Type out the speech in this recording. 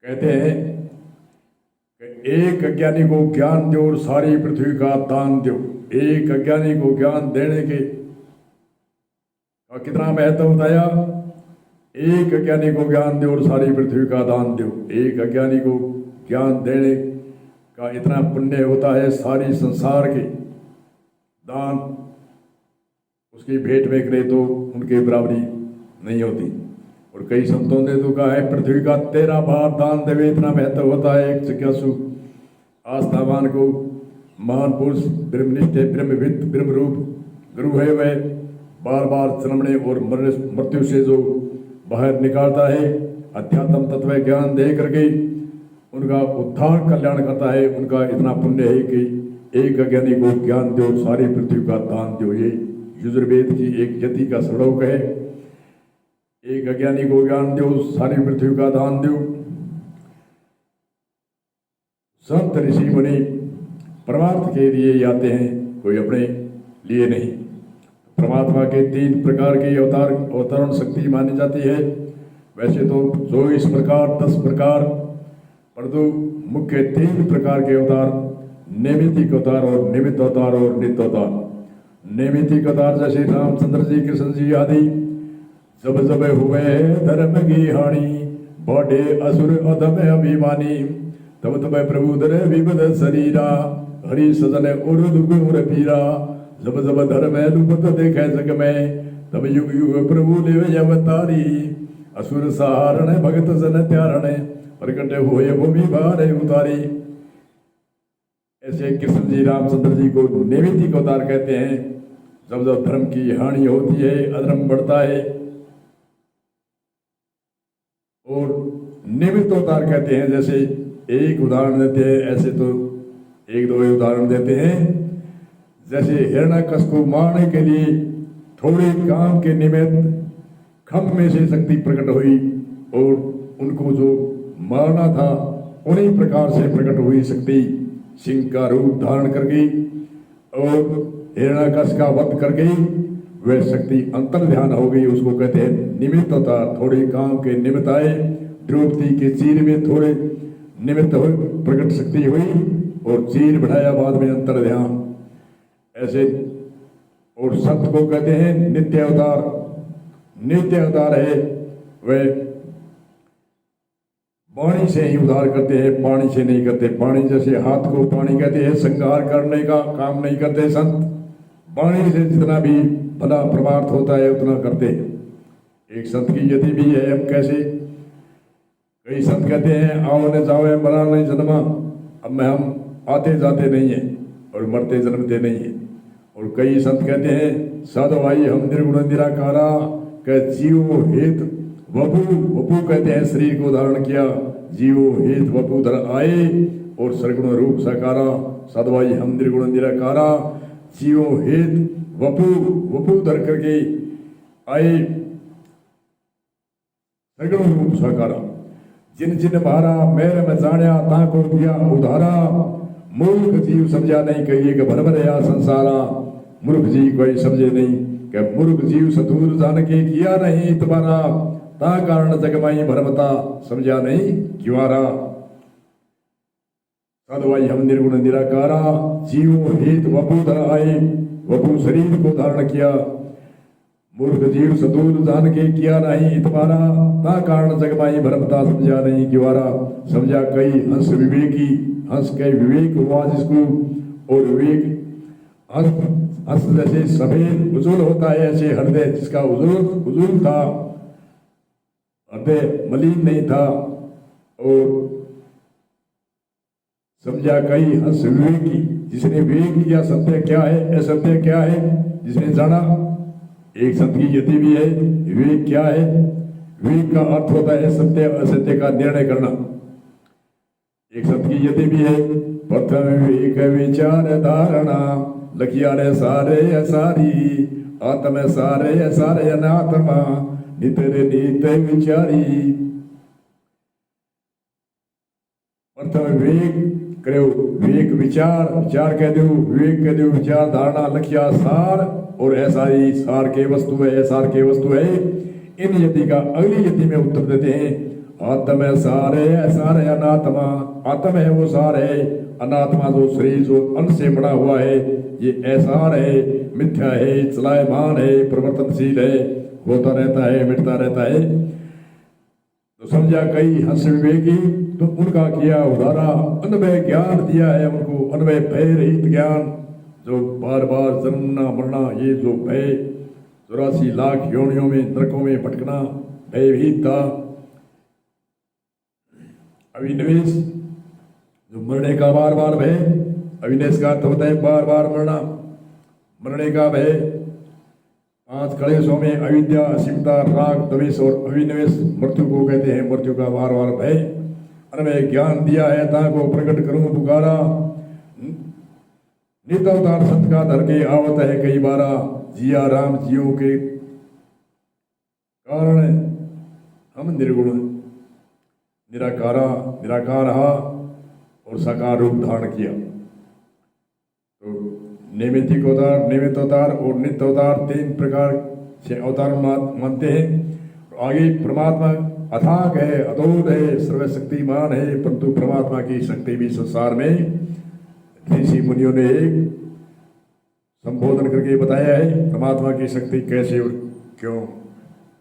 कहते हैं कि एक अज्ञानी को ज्ञान दो और सारी पृथ्वी का दान दो। एक अज्ञानी को ज्ञान देने के का कितना महत्व बताया। एक अज्ञानी को ज्ञान दो और सारी पृथ्वी का दान दो। एक अज्ञानी को ज्ञान देने का इतना पुण्य होता है, सारी संसार के दान उसकी भेंट में करे तो उनके बराबरी नहीं होती। और कई संतों ने तो कहा है पृथ्वी का 13 बार दान देवे, इतना महत्व होता है। एक जिज्ञासु आस्थावान को महान पुरुष ब्रह्मनिष्ठ ब्रह्मविद ब्रह्मरूप गुरु है, वह बार बार जन्मने और मृत्यु से जो बाहर निकालता है, अध्यात्म तत्व ज्ञान दे करके उनका उद्धार कल्याण करता है। उनका इतना पुण्य है कि एक अज्ञानी को ज्ञान दो, सारी पृथ्वी का दान दो। ये यजुर्वेद की एक यति का श्लोक है। एक अज्ञानी को ज्ञान दो, सारी पृथ्वी का दान दो। संत ऋषि मुनि परमार्थ के लिए आते हैं, कोई अपने लिए नहीं। परमात्मा के 3 प्रकार की अवतरण शक्ति मानी जाती है। वैसे तो 24 प्रकार 10 प्रकार, परंतु मुख्य 3 प्रकार के अवतार, नैमित्तिक अवतार और निमित्त अवतार और नित्य अवतार। नैमित्तिक अवतार जैसे रामचंद्र जी, कृष्ण जी आदि जब जब हुए धर्म की हानि, बढ़े असुर अधम अभिमानी, तब तब प्रभु धर विपद शरीरा, हरि सजन उर दुगुर पीरा। जब जब धर्म लुपत देखे जग में, तब युग युग प्रभु देव अवतारी। असुर सहारण भगत जन त्यारण, प्रकट हुए भूमि भार उतारी। ऐसे कृष्ण जी रामचंद्र जी को नैमित्तिक अवतार कहते हैं। जब जब धर्म की हानि होती है, अधर्म बढ़ता है। और निमित्त अवतार कहते हैं, जैसे एक उदाहरण देते हैं, ऐसे तो 1-2 उदाहरण देते हैं। जैसे हिरण्यकश्यप को मारने के लिए थोड़े काम के निमित्त खम्भ में से शक्ति प्रकट हुई और उनको जो मारना था उन्हीं प्रकार से प्रकट हुई शक्ति सिंह का रूप धारण कर गई और हिरण्यकश्यप का वध कर गई। वह शक्ति अंतर ध्यान हो गई, उसको कहते हैं निमित्त अवतार। थोड़े काम के निमित्त आए, द्रौपदी के चीर में थोड़े निमित्त हुए, प्रकट शक्ति हुई और चीर बढ़ाया, बाद में अंतर ध्यान। ऐसे और संत को कहते हैं नित्य अवतार। नित्य अवतार है वह पानी से ही उद्धार करते हैं, पानी से नहीं करते। पानी जैसे हाथ को पानी कहते हैं, संहार करने का काम नहीं करते संत। पानी से जितना भी भला परमार्थ होता है उतना करते हैं। एक संत की यदि भी है, हम कैसे कई संत कहते हैं आओ न जावे मरा नहीं जन्मा। अब में हम आते जाते नहीं है और मरते जन्मते नहीं है। और कई संत कहते हैं साधु भाई हम निर्गुण निराकारा, कह जीव हेत वपु। वपु कहते हैं शरीर को धारण किया, जीवो हेत वपु धर आए और सर्गुण रूप साकारा। साधु भाई हम निर्गुण निराकारा, जीवो हेत वपु। वपु धर करके आए सर्गुण रूप साकारा। जिन जिन मारा मेरे में जानिया, ताको दिया उधारा। मूर्ख जीव समझा नहीं कहिए कि भर भरया संसारा। मूर्ख जी कोई समझे नहीं कि मूर्ख जीव सतूर जान के किया नहीं तुम्हारा। ता कारण जगमाई भरमता समझा नहीं क्योंरा। साधु भाई हम निर्गुण निराकारा, जीवो हेत वपु धर आए। वपु शरीर को धारण किया, मूर्ख जीव सतूर जान के किया नहीं तुम्हारा। ता कारण जगमाई भरमता समझा नहीं क्योंरा। समझा कई हंस विवेकी, हंस कई विवेक हुआ जिसको। और विवेक हंस जैसे सफेद उज्जवल होता है, ऐसे हृदय जिसका उज्जवल था, हृदय मलिन नहीं था। और समझा कई हंस विवेकी, जिसने विवेक किया सत्य क्या है असत्य क्या है, जिसने जाना। एक संत की यति भी है विवेक क्या है। विवेक का अर्थ होता है सत्य असत्य का निर्णय करना। एक संत की यति भी है प्रथम विवेक विचार धारणा, लखिया रे सारे सारी, आत्म सारे सारे अनात्मा, नित रे नित विचारी। प्रथम विवेक करो, विवेक विचार, विचार कह दो, विवेक कह दो, विचार धारणा, लखिया सार और ऐसा ही सार के वस्तु है, सार के वस्तु है। इन यति का अगली यति में उत्तर देते हैं आत्म है सारे अनात्मा। आत्म है वो सारे, अनात्मा जो शरीर जो अन्न से बना हुआ है, ये ऐसार है, मिथ्या है, चलायमान है, परिवर्तनशील है, होता रहता है, मिटता रहता है। तो समझा कई हंस विवेकी, तो उनका किया उदारा, अनवय ज्ञान दिया है उनको, अनवय भय रहित ज्ञान, जो बार बार जन्मना मरना, ये जो भय 84 लाख योनियों में नरकों में भटकना, भयभीत था। अविनिवेश, जो मरने का बार बार भय, अविनेश का अर्थ होता है बार बार मरना, मरने का भय। 5 कलेशों में अविद्या, असीमता, राग, द्वेष और अविनिवेश मृत्यु को कहते हैं, मृत्यु का बार बार भय। अनवय ज्ञान दिया है ताको प्रकट करूं पुकारा, नित अवतार संत का धर के आवत है कई बारा, जिया राम जियो के कारण हम निर्गुण निराकार रहा और साकार रूप धारण किया। तो निमित्त अवतार और नित्य अवतार 3 प्रकार से अवतार मानते हैं। आगे परमात्मा अथाक है, अतोद है, सर्वशक्तिमान है, परंतु परमात्मा की शक्ति भी संसार में ऋषि मुनियों ने एक संबोधन करके बताया है, परमात्मा की शक्ति कैसे और क्यों